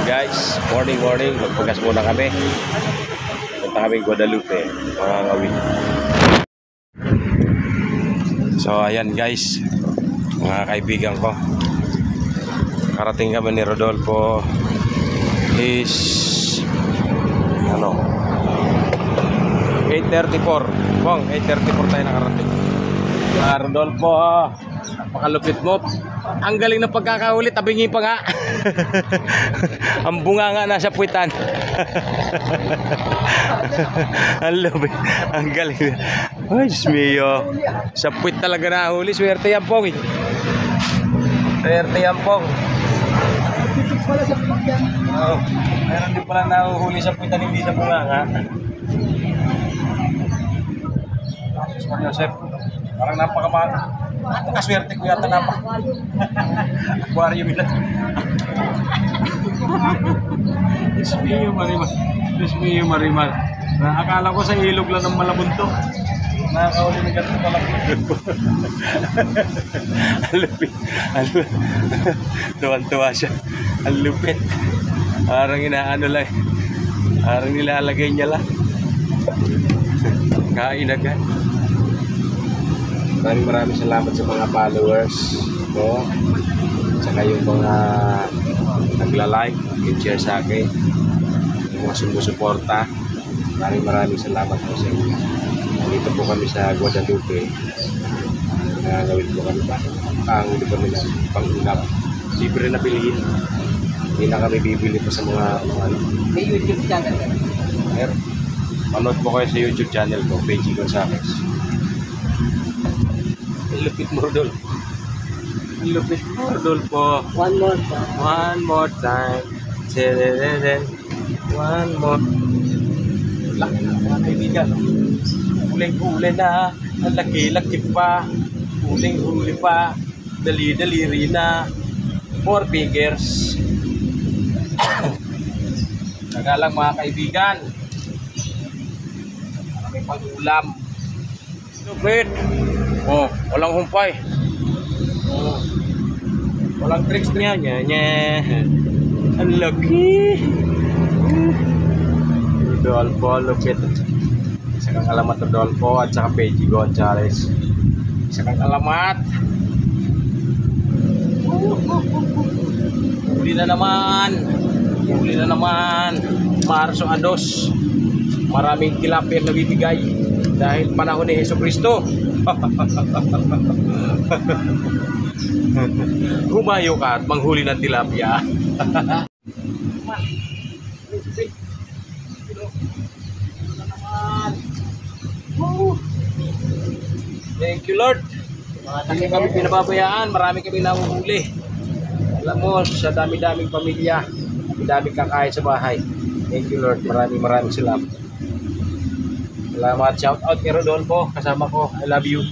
Guys, morning. Magpagas muna kami. Punta kami Guadalupe, mga ngawin. So ayan guys, mga kaibigan ko, karating kami ni Rodolfo is 8:34. Bong, 8:34 tayo nakarating. Rodolfo, napakalupit mo. Ang galing ng pagkakahuli, tabingi pa nga. Ang bunga nga nasa puwitan. Ang lupit, ang galing. Ay, Diyos mio. Sa puwit talaga nahuli. Swerte yan, Pong. Swerte yan, Pong. Oh, meron din pala nahuhuli sa puwitan, hindi sa bunga nga. Jesus Maria Joseph, parang napakamahal. Nakaswerte ko yata aquarium nila. Diyos mio marimal. Akala ko sa ilog lang ng malabunto. Nakakahuli na ganito pala. Ang lupit. Tuwan-tuwa siya. Ang lupit. Parang inaano lang. Parang nilalagay niya lang. Kain agad. Maraming salamat sa mga followers ko, saka yung mga nagla-like and share sa akin, yung mga sumusuporta. Maraming salamat po sa inyo. Dito po kami sa Guadalupe. Gawin po kami ba? Pangulo kami ng pang-ulap. Libre na bilhin. Hindi na kami bibili pa sa mga May YouTube channel ka? Meron. Manood po kayo sa YouTube channel ko, PG Gonzales. Lupit mo, Rodolfo. Lupit mo, Rodolfo. One more time. One more time. One more. Laki na mga kaibigan. Huling-huli na. Ang laki-laki pa. Huling-huli pa. Dali-daliri na. 4 figures. Nagalang mga kaibigan. Maraming pang-ulam. Lupit. Oh, walang humpay. Oh. Walang tricks niya. Ang laki. Rodolfo, lupit. Isa kang alamat Rodolfo at saka PG Gonzales. Isa kang alamat. Huli na naman. Marso Ados. Maraming tilapia na bibigay dahil panahon ni Jesucristo. Humayo ka at manghuli ng tilapia. Thank you, Lord. Hindi kami pinababayaan, marami kami nahuhuli. Alam mo, sa dami-daming pamilya, daming kakain sa bahay. Thank you, Lord. Maraming salamat. Salamat, shout out kay Rodolfo, kasama ko, I love you.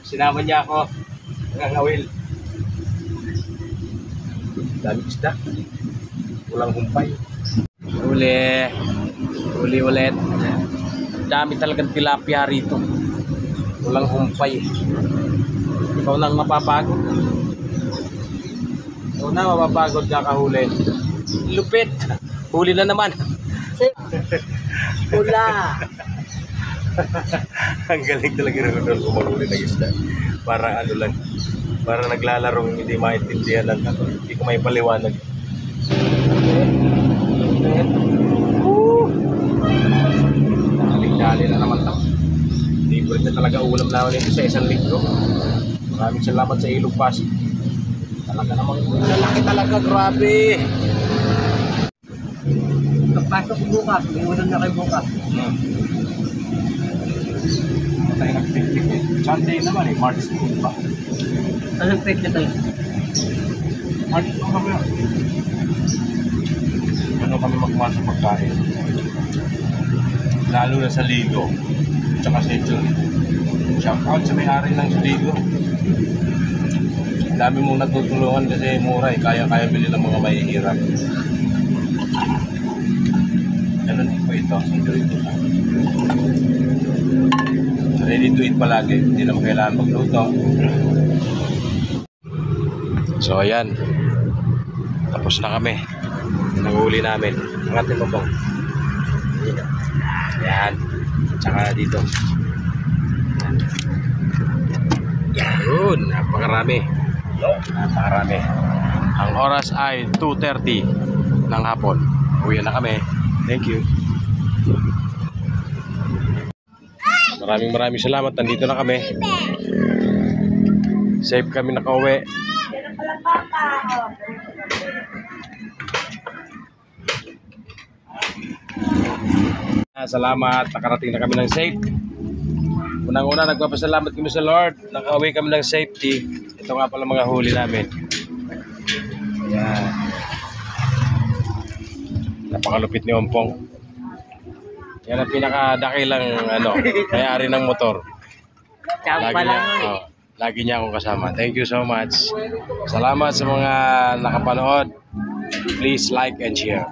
Sinama niya ako, ngangawil. Daming isda, walang humpay. Uli ulit. Dami talagang tilapia rito, walang humpay. Ikaw nang mapapagod. Kakahuli. Lupit, huli na naman. Pula. Ang galing talaga ng Rodolfo maghuli ng isda. Para para naglalarong hindi maintindihan lang ako. Hindi ko may paliwanag. Dali na naman ito. Libre na talaga ulam namin ito sa isang linggo. Maraming salamat sa Ilog Pasig. Talaga namang lalaki talaga, grabe. Pagpasok bukas, may ulan na kayo bukas. Tayo nag-picnic eh. Sunday naman eh, March 2 pa. Anong page na tayo? March 2 kami. Ano kami magkuha sa pagkain? Lalo na sa Ligo. Tsaka sa Echon. Shout out sa may-ari ng Ligo. Dami mong natutulungan kasi mura eh. Kaya bili ng mga mahihirap. Ganun po ito. Ready to eat palagi. Hindi naman kailangan magluto. So ayan. Tapos na kami. Nanghuli namin. Angatin mo pong. Yan. Tsaka dito. Yan. Napakarami. Napakarami. Ang oras ay 2:30 ng hapon. Uwi na kami. Thank you. Maraming salamat. Nandito na kami. Safe kami nakauwi. Salamat. Nakarating na kami ng safe. Unang-una, nagpapasalamat kami sa Lord. Nakauwi kami ng safety. Ito nga pala mga huli namin. Ayan. Napakalupit ni Ompong. Yan ang pinakadakilang may-ari ng motor. Lagi niya akong kasama. Thank you so much. Salamat sa mga nakapanood. Please like and share.